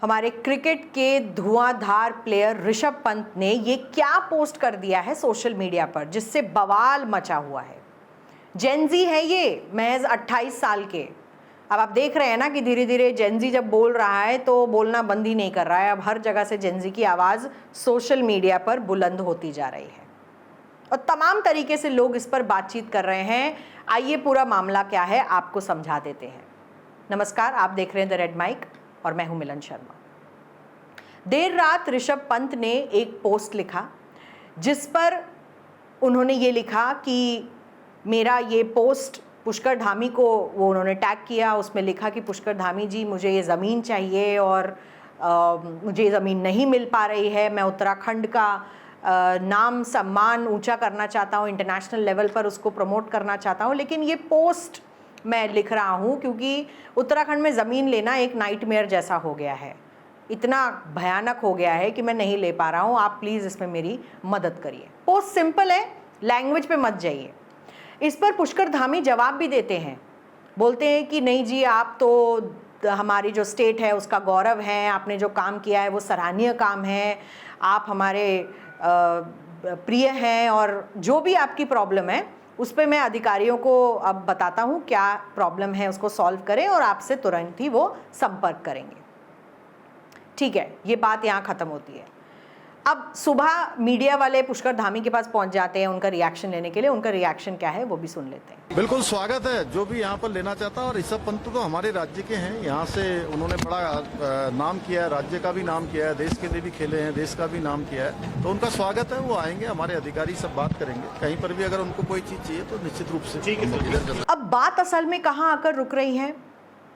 हमारे क्रिकेट के धुआंधार प्लेयर ऋषभ पंत ने ये क्या पोस्ट कर दिया है सोशल मीडिया पर जिससे बवाल मचा हुआ है। जेनजी है ये, महज 28 साल के। अब आप देख रहे हैं ना कि धीरे धीरे जेनजी जब बोल रहा है तो बोलना बंद ही नहीं कर रहा है। अब हर जगह से जेनजी की आवाज़ सोशल मीडिया पर बुलंद होती जा रही है और तमाम तरीके से लोग इस पर बातचीत कर रहे हैं। आइए पूरा मामला क्या है आपको समझा देते हैं। नमस्कार, आप देख रहे हैं द रेड माइक और मैं हूं मिलन शर्मा। देर रात ऋषभ पंत ने एक पोस्ट लिखा जिस पर उन्होंने ये लिखा कि मेरा ये पोस्ट पुष्कर धामी को वो उन्होंने टैग किया। उसमें लिखा कि पुष्कर धामी जी, मुझे ये ज़मीन चाहिए और मुझे ये ज़मीन नहीं मिल पा रही है। मैं उत्तराखंड का नाम सम्मान ऊंचा करना चाहता हूँ, इंटरनेशनल लेवल पर उसको प्रमोट करना चाहता हूँ। लेकिन ये पोस्ट मैं लिख रहा हूँ क्योंकि उत्तराखंड में ज़मीन लेना एक नाइटमेयर जैसा हो गया है, इतना भयानक हो गया है कि मैं नहीं ले पा रहा हूँ। आप प्लीज़ इसमें मेरी मदद करिए। पोस्ट सिंपल है, लैंग्वेज पे मत जाइए। इस पर पुष्कर धामी जवाब भी देते हैं, बोलते हैं कि नहीं जी, आप तो हमारी जो स्टेट है उसका गौरव है, आपने जो काम किया है वो सराहनीय काम है, आप हमारे प्रिय हैं और जो भी आपकी प्रॉब्लम है उस पर मैं अधिकारियों को अब बताता हूँ क्या प्रॉब्लम है, उसको सॉल्व करें और आपसे तुरंत ही वो संपर्क करेंगे। ठीक है, ये बात यहाँ ख़त्म होती है। अब सुबह मीडिया वाले पुष्कर धामी के पास पहुंच जाते हैं उनका रिएक्शन लेने के लिए। उनका रिएक्शन क्या है वो भी सुन लेते हैं। बिल्कुल स्वागत है जो भी यहाँ पर लेना चाहता है। और ऋषभ पंत तो हमारे राज्य के हैं, यहाँ से उन्होंने बड़ा नाम किया है, राज्य का भी नाम किया है, देश के लिए भी खेले हैं, देश का भी नाम किया है। तो उनका स्वागत है, वो आएंगे, हमारे अधिकारी सब बात करेंगे। कहीं पर भी अगर उनको कोई चीज चाहिए तो निश्चित रूप से। अब बात असल में कहाँ आकर रुक रही है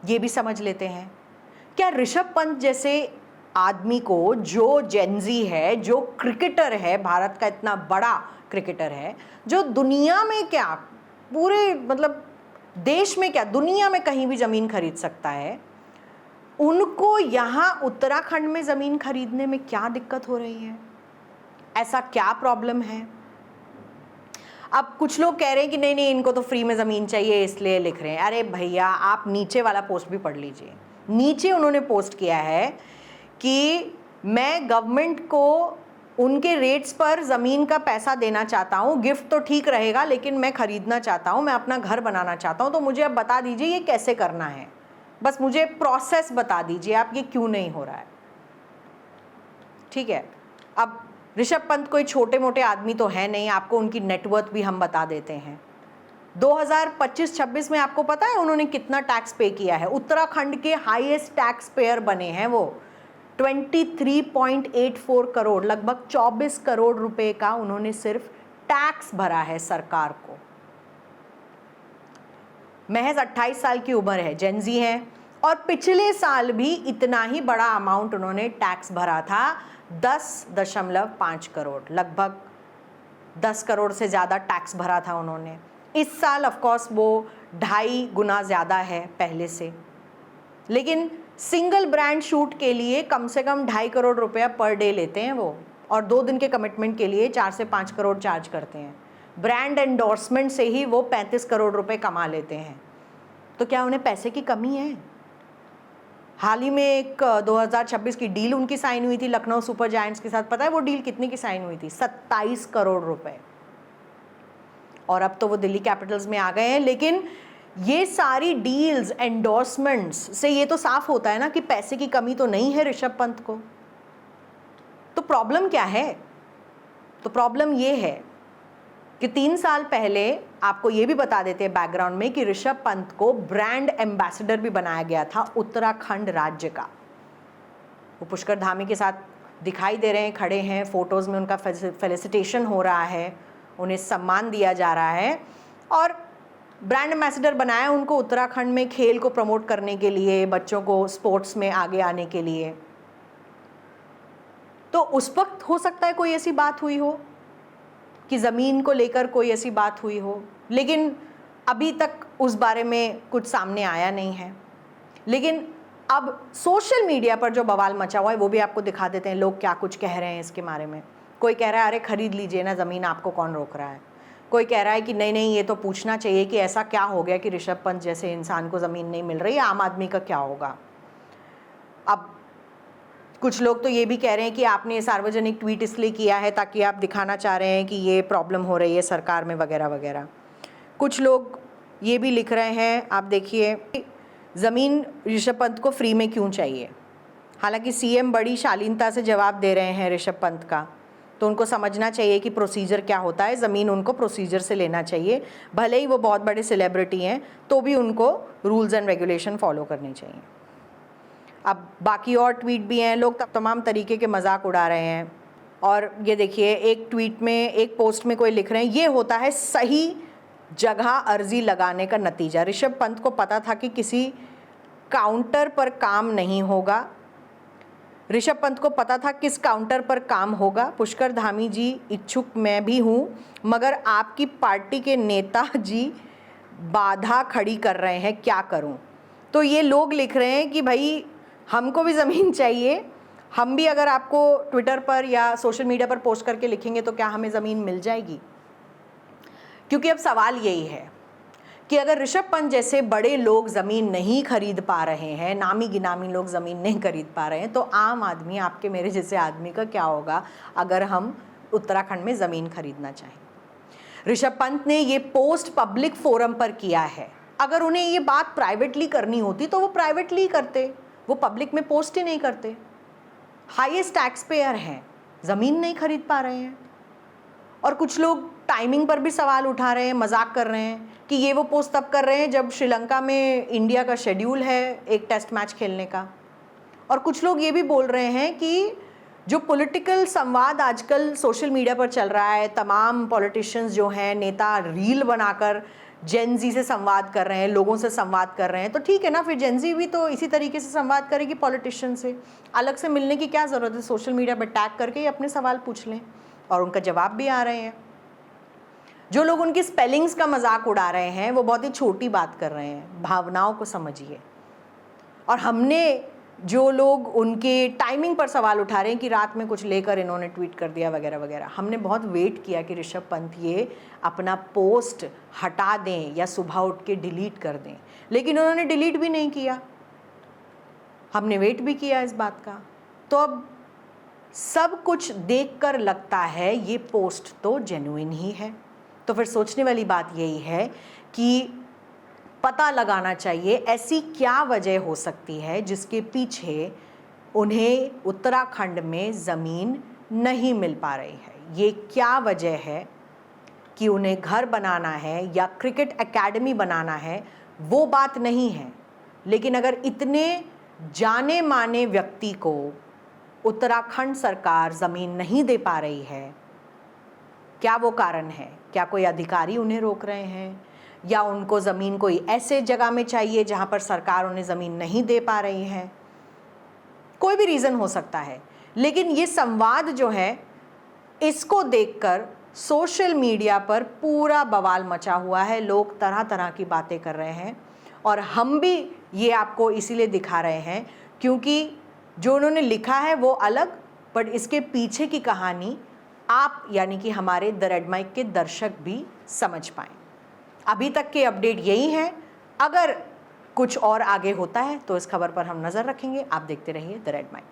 ये भी समझ लेते हैं। क्या ऋषभ पंत जैसे आदमी को, जो जेनजी है, जो क्रिकेटर है, भारत का इतना बड़ा क्रिकेटर है, जो दुनिया में क्या पूरे मतलब देश में क्या दुनिया में कहीं भी ज़मीन खरीद सकता है, उनको यहाँ उत्तराखंड में ज़मीन खरीदने में क्या दिक्कत हो रही है? ऐसा क्या प्रॉब्लम है? अब कुछ लोग कह रहे हैं कि नहीं नहीं, इनको तो फ्री में ज़मीन चाहिए इसलिए लिख रहे हैं। अरे भैया, आप नीचे वाला पोस्ट भी पढ़ लीजिए। नीचे उन्होंने पोस्ट किया है कि मैं गवर्नमेंट को उनके रेट्स पर ज़मीन का पैसा देना चाहता हूँ। गिफ्ट तो ठीक रहेगा लेकिन मैं ख़रीदना चाहता हूँ, मैं अपना घर बनाना चाहता हूँ। तो मुझे अब बता दीजिए ये कैसे करना है, बस मुझे प्रोसेस बता दीजिए आप, ये क्यों नहीं हो रहा है। ठीक है, अब ऋषभ पंत कोई छोटे मोटे आदमी तो है नहीं, आपको उनकी नेटवर्थ भी हम बता देते हैं। 2025-26 में आपको पता है उन्होंने कितना टैक्स पे किया है? उत्तराखंड के हाईएस्ट टैक्स पेयर बने हैं वो। 23.84 करोड़, लगभग 24 करोड़ रुपए का उन्होंने सिर्फ टैक्स भरा है सरकार को। महज 28 साल की उम्र है, जेनजी है, और पिछले साल भी इतना ही बड़ा अमाउंट उन्होंने टैक्स भरा था, 10.5 करोड़, लगभग 10 करोड़ से ज़्यादा टैक्स भरा था उन्होंने। इस साल ऑफ कोर्स वो 2.5 गुना ज़्यादा है पहले से, लेकिन सिंगल ब्रांड शूट के लिए कम से कम 2.5 करोड़ रुपया पर डे लेते हैं वो, और 2 दिन के कमिटमेंट के लिए 4 से 5 करोड़ चार्ज करते हैं। ब्रांड एंडोर्समेंट से ही वो 35 करोड़ रुपए कमा लेते हैं। तो क्या उन्हें पैसे की कमी है? हाल ही में एक 2026 की डील उनकी साइन हुई थी लखनऊ सुपर जायंट्स के साथ। पता है वो डील कितने की साइन हुई थी? 27 करोड़ रुपए। और अब तो वो दिल्ली कैपिटल्स में आ गए हैं। लेकिन ये सारी डील्स, एंडोर्समेंट्स से ये तो साफ होता है ना कि पैसे की कमी तो नहीं है ऋषभ पंत को। तो प्रॉब्लम क्या है? तो प्रॉब्लम ये है कि 3 साल पहले, आपको ये भी बता देते हैं बैकग्राउंड में, कि ऋषभ पंत को ब्रांड एम्बेसडर भी बनाया गया था उत्तराखंड राज्य का। वो पुष्कर धामी के साथ दिखाई दे रहे हैं, खड़े हैं, फोटोज़ में उनका फेलिसिटेशन हो रहा है, उन्हें सम्मान दिया जा रहा है। और ब्रांड एम्बेसडर बनाया उनको उत्तराखंड में खेल को प्रमोट करने के लिए, बच्चों को स्पोर्ट्स में आगे आने के लिए। तो उस वक्त हो सकता है कोई ऐसी बात हुई हो कि ज़मीन को लेकर कोई ऐसी बात हुई हो, लेकिन अभी तक उस बारे में कुछ सामने आया नहीं है। लेकिन अब सोशल मीडिया पर जो बवाल मचा हुआ है वो भी आपको दिखा देते हैं, लोग क्या कुछ कह रहे हैं इसके बारे में। कोई कह रहा है अरे खरीद लीजिए ना ज़मीन, आपको कौन रोक रहा है। कोई कह रहा है कि नहीं नहीं, ये तो पूछना चाहिए कि ऐसा क्या हो गया कि ऋषभ पंत जैसे इंसान को ज़मीन नहीं मिल रही, आम आदमी का क्या होगा। अब कुछ लोग तो ये भी कह रहे हैं कि आपने ये सार्वजनिक ट्वीट इसलिए किया है ताकि आप दिखाना चाह रहे हैं कि ये प्रॉब्लम हो रही है सरकार में वगैरह वगैरह। कुछ लोग ये भी लिख रहे हैं, आप देखिए, ज़मीन ऋषभ पंत को फ्री में क्यों चाहिए। हालांकि सीएम बड़ी शालीनता से जवाब दे रहे हैं ऋषभ पंत का, तो उनको समझना चाहिए कि प्रोसीजर क्या होता है। ज़मीन उनको प्रोसीजर से लेना चाहिए, भले ही वो बहुत बड़े सेलिब्रिटी हैं तो भी उनको रूल्स एंड रेगुलेशन फॉलो करने चाहिए। अब बाकी और ट्वीट भी हैं, लोग तमाम तरीके के मजाक उड़ा रहे हैं। और ये देखिए, एक ट्वीट में, एक पोस्ट में कोई लिख रहे हैं, ये होता है सही जगह अर्जी लगाने का नतीजा। ऋषभ पंत को पता था कि किसी काउंटर पर काम नहीं होगा। ऋषभ पंत को पता था किस काउंटर पर काम होगा। पुष्कर धामी जी इच्छुक मैं भी हूँ, मगर आपकी पार्टी के नेता जी बाधा खड़ी कर रहे हैं, क्या करूँ। तो ये लोग लिख रहे हैं कि भाई हमको भी ज़मीन चाहिए, हम भी अगर आपको ट्विटर पर या सोशल मीडिया पर पोस्ट करके लिखेंगे तो क्या हमें ज़मीन मिल जाएगी। क्योंकि अब सवाल यही है कि अगर ऋषभ पंत जैसे बड़े लोग ज़मीन नहीं खरीद पा रहे हैं, नामी गिनामी लोग ज़मीन नहीं खरीद पा रहे हैं, तो आम आदमी, आपके मेरे जैसे आदमी का क्या होगा अगर हम उत्तराखंड में ज़मीन खरीदना चाहें। ऋषभ पंत ने ये पोस्ट पब्लिक फोरम पर किया है। अगर उन्हें ये बात प्राइवेटली करनी होती तो वो प्राइवेटली करते, वो पब्लिक में पोस्ट ही नहीं करते। हाईएस्ट टैक्स पेयर हैं, ज़मीन नहीं खरीद पा रहे हैं। और कुछ लोग टाइमिंग पर भी सवाल उठा रहे हैं, मजाक कर रहे हैं कि ये वो पोस्ट तब कर रहे हैं जब श्रीलंका में इंडिया का शेड्यूल है एक टेस्ट मैच खेलने का। और कुछ लोग ये भी बोल रहे हैं कि जो पॉलिटिकल संवाद आजकल सोशल मीडिया पर चल रहा है, तमाम पॉलिटिशियंस जो हैं, नेता रील बनाकर जेनजी से संवाद कर रहे हैं, लोगों से संवाद कर रहे हैं, तो ठीक है ना, फिर जेनजी भी तो इसी तरीके से संवाद करेगी पॉलिटिशियन से। अलग से मिलने की क्या ज़रूरत है, सोशल मीडिया पर टैग करके ही अपने सवाल पूछ लें और उनका जवाब भी आ रहे हैं। जो लोग उनकी स्पेलिंग्स का मजाक उड़ा रहे हैं वो बहुत ही छोटी बात कर रहे हैं, भावनाओं को समझिए। और हमने जो लोग उनके टाइमिंग पर सवाल उठा रहे हैं कि रात में कुछ लेकर इन्होंने ट्वीट कर दिया वगैरह वगैरह, हमने बहुत वेट किया कि ऋषभ पंत ये अपना पोस्ट हटा दें या सुबह उठ के डिलीट कर दें, लेकिन उन्होंने डिलीट भी नहीं किया। हमने वेट भी किया इस बात का। तो अब सब कुछ देखकर लगता है ये पोस्ट तो जेन्युइन ही है। तो फिर सोचने वाली बात यही है कि पता लगाना चाहिए ऐसी क्या वजह हो सकती है जिसके पीछे उन्हें उत्तराखंड में ज़मीन नहीं मिल पा रही है। ये क्या वजह है कि उन्हें घर बनाना है या क्रिकेट एकेडमी बनाना है, वो बात नहीं है। लेकिन अगर इतने जाने माने व्यक्ति को उत्तराखंड सरकार ज़मीन नहीं दे पा रही है, क्या वो कारण है? क्या कोई अधिकारी उन्हें रोक रहे हैं, या उनको ज़मीन कोई ऐसे जगह में चाहिए जहाँ पर सरकार उन्हें ज़मीन नहीं दे पा रही है? कोई भी रीज़न हो सकता है। लेकिन ये संवाद जो है, इसको देखकर सोशल मीडिया पर पूरा बवाल मचा हुआ है। लोग तरह तरह की बातें कर रहे हैं और हम भी ये आपको इसीलिए दिखा रहे हैं क्योंकि जो उन्होंने लिखा है वो अलग, बट इसके पीछे की कहानी आप यानी कि हमारे द रेड माइक के दर्शक भी समझ पाएं। अभी तक के अपडेट यही है। अगर कुछ और आगे होता है तो इस खबर पर हम नज़र रखेंगे। आप देखते रहिए द रेड माइक।